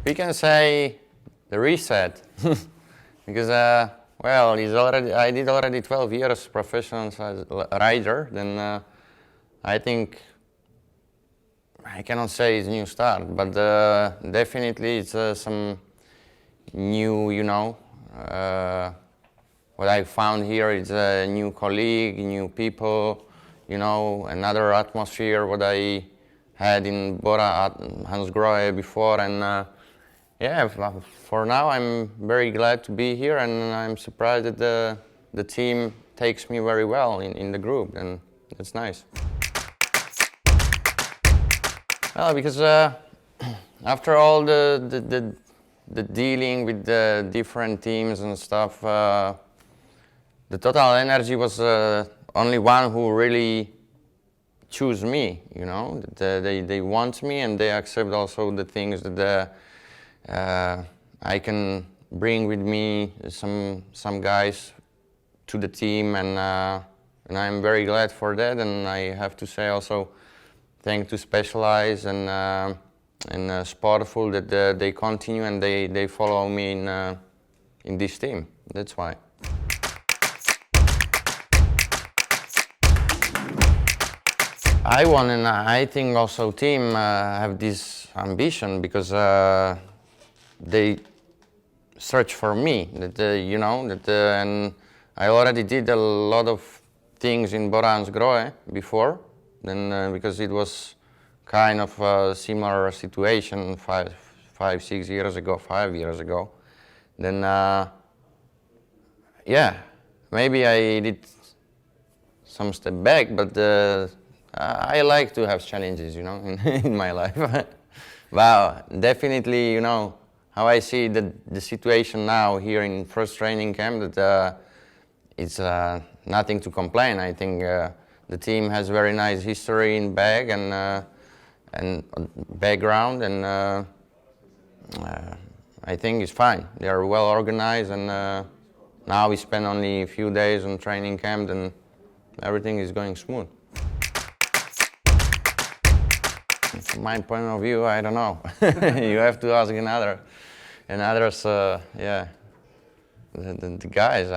we can say the reset, because well, I did already 12 years professional as a rider. Then I think I cannot say it's a new start, but definitely it's some new, what I found here is a new colleague, new people, another atmosphere what I had in Bora at Hansgrohe before, and yeah, for now I'm very glad to be here, and I'm surprised that the team takes me very well in the group, and that's nice. Well, because after all the dealing with the different teams and stuff, the TotalEnergies was only one who really choose me, that they want me, and they accept also the things that I can bring with me, some guys to the team, and I'm very glad for that. And I have to say also thanks to Specialized and Sportful that they continue and they follow me in this team. That's why. I want, and I think also team have this ambition, because they search for me. That and I already did a lot of things in Bora Hansgrohe before. Then because it was kind of a similar situation 5 years ago. Then yeah, maybe I did some step back, but I like to have challenges, in my life. Wow, definitely, how I see the situation now here in first training camp, that it's nothing to complain. I think the team has very nice history in bag and background, and I think it's fine. They are well organized, and now we spend only a few days on training camp, and everything is going smooth. From my point of view, I don't know. You have to ask others, yeah, the guys.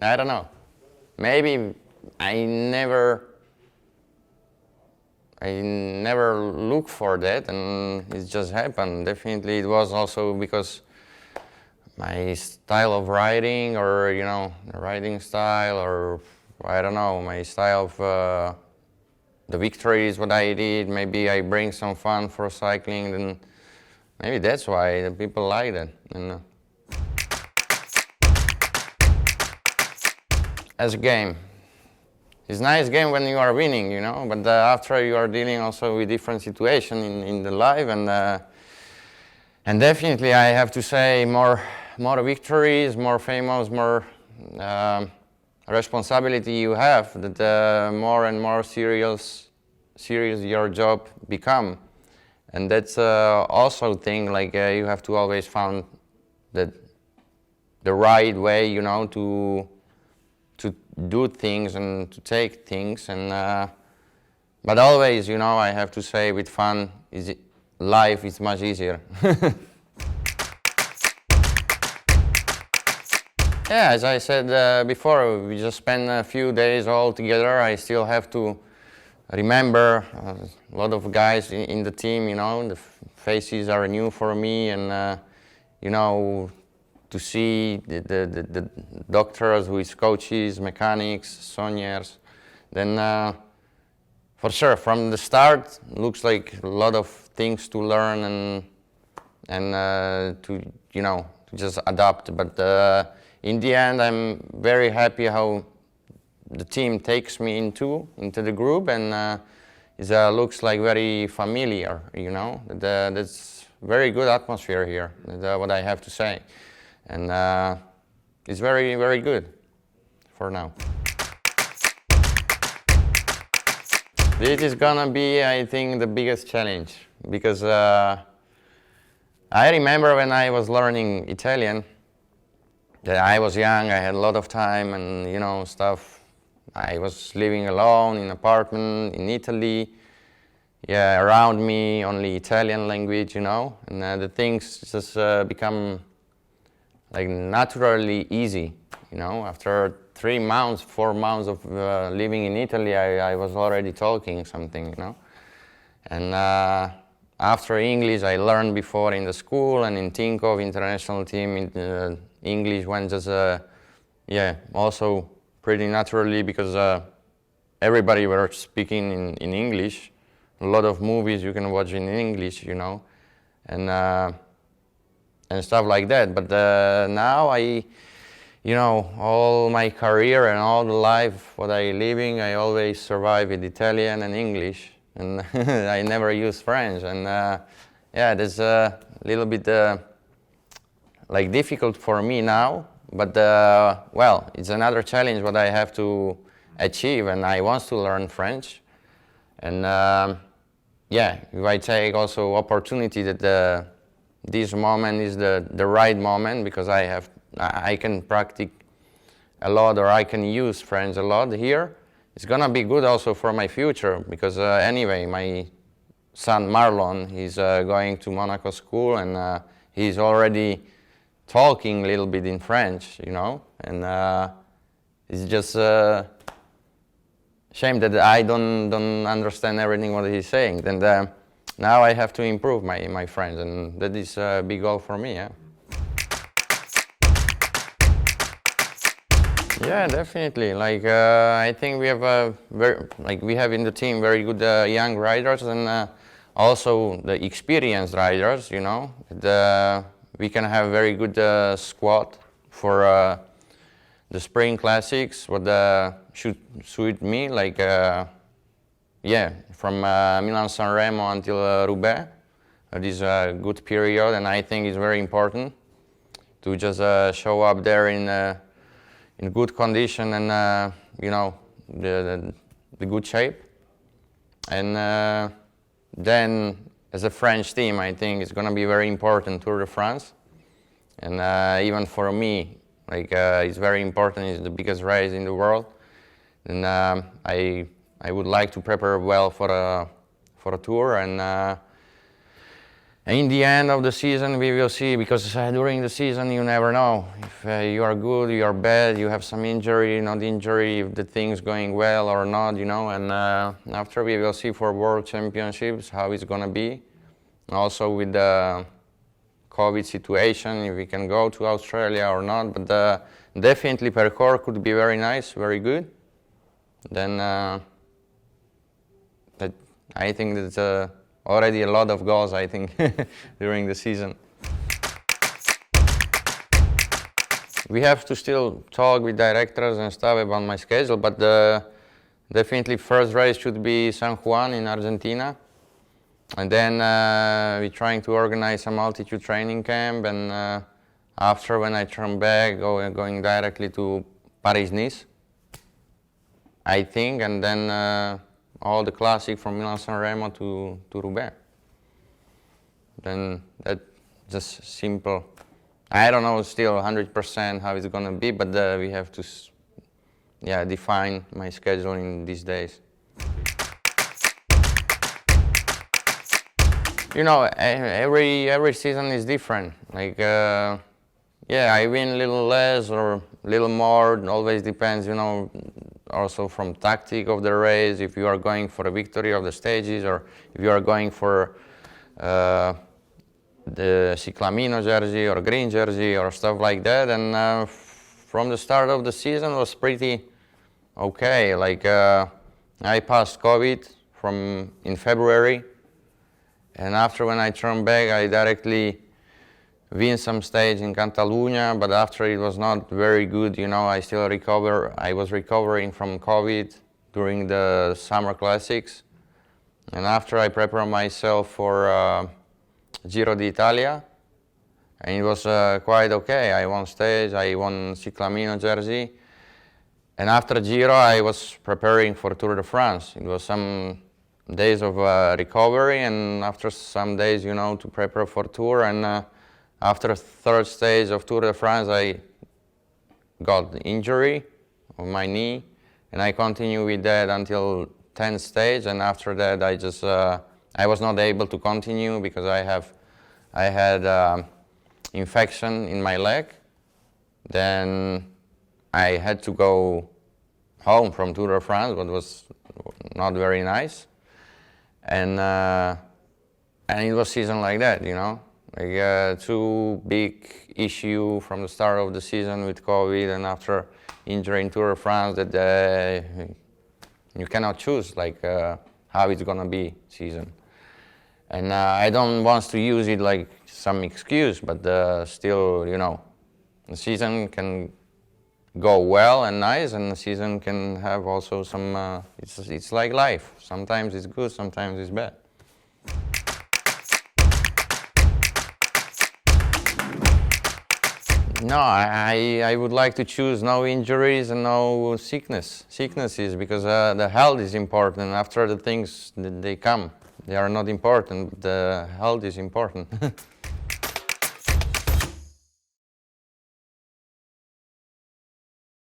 I don't know. Maybe I never looked for that, and it just happened. Definitely, it was also because my style of riding, or the riding style, or I don't know, my style of the victories, what I did. Maybe I bring some fun for cycling, and maybe that's why the people like that. As a game, it's a nice game when you are winning, but after you are dealing also with different situations in the life, and definitely I have to say more victories, more famous, more responsibility you have, that more and more serious your job become, and that's also thing like you have to always find the right way, to do things and to take things, and but always, I have to say, with fun, life is much easier. Yeah, as I said before, we just spend a few days all together. I still have to remember a lot of guys in the team, the faces are new for me, and to see the doctors with coaches, mechanics, soigneurs, then for sure from the start looks like a lot of things to learn and to just adapt, but in the end I'm very happy how the team takes me into the group, and it looks like very familiar, that's very good atmosphere here, what I have to say. And it's very, very good for now. This is gonna be, I think, the biggest challenge, because I remember when I was learning Italian, that I was young, I had a lot of time and stuff. I was living alone in an apartment in Italy. yeah, around me only Italian language, you know, and the things just become like naturally easy, you know. After 3 months, 4 months of living in Italy, I was already talking something, you know. And after English, I learned before in the school and in Tinkoff international team, English went just, yeah, also pretty naturally because everybody were speaking in English. A lot of movies you can watch in English, you know, and stuff like that. But now you know, all my career and all the life what I living, I always survive with Italian and English, and I never use French. And yeah, there's a little bit like difficult for me now, but well, it's another challenge what I have to achieve, and I want to learn French. And yeah, if I take also opportunity that this moment is the right moment, because I can practice a lot, or I can use French a lot here. It's gonna be good also for my future, because anyway, my son Marlon, he's going to Monaco school, and he's already talking a little bit in French, you know, and it's just shame that I don't understand everything what he's saying. And now I have to improve my French, and that is a big goal for me. Yeah. Yeah, definitely. Like I think we have we have in the team very good young riders, and also the experienced riders. You know, we can have very good squad for the spring classics. What should suit me, like yeah, from Milan-San Remo until Roubaix. This is a good period, and I think it's very important to just show up there in good condition and you know, the good shape. And then as a French team, I think it's going to be very important Tour de France. And even for me, like it's very important. It's the biggest race in the world, and I would like to prepare well for a tour. And in the end of the season, we will see, because during the season you never know if you are good, you are bad, you have some injury, not injury, if the thing's going well or not, you know. And after we will see for World Championships how it's gonna be. Also with the COVID situation, if we can go to Australia or not. But definitely Percours could be very nice, very good. Then I think that's already a lot of goals, I think, during the season. We have to still talk with directors and stuff about my schedule, but definitely first race should be San Juan in Argentina. And then we're trying to organize some altitude training camp, and after, when I turn back, going directly to Paris-Nice, I think, and then all the classic from Milan-San Remo to Roubaix. Then that's just simple. I don't know still 100% how it's gonna be, but we have to, yeah, define my schedule in these days. You know, every season is different. Like, yeah, I win a little less or a little more. It always depends, you know, also from tactic of the race, if you are going for a victory of the stages, or if you are going for the Ciclamino jersey or green jersey or stuff like that. And from the start of the season was pretty okay. Like I passed COVID in February, and after, when I turned back, I directly win some stage in Catalunya, but after it was not very good, you know. I was recovering from COVID during the summer classics, and after I prepared myself for Giro d'Italia, and it was quite okay. I won stage, I won Ciclamino jersey, and after Giro I was preparing for Tour de France. It was some days of recovery, and after some days, you know, to prepare for Tour. And after third stage of Tour de France, I got injury on my knee, and I continued with that until 10th stage. And after that, I just I was not able to continue because I had infection in my leg. Then I had to go home from Tour de France, what was not very nice. And it was season like that, you know. Like two big issue from the start of the season with COVID, and after injury in Tour de France, that you cannot choose like how it's gonna be season. And I don't want to use it like some excuse, but still, you know, the season can go well and nice, and the season can have also some, it's like life. Sometimes it's good, sometimes it's bad. No, I would like to choose no injuries and no sicknesses, because the health is important. After the things, they come. They are not important, but the health is important.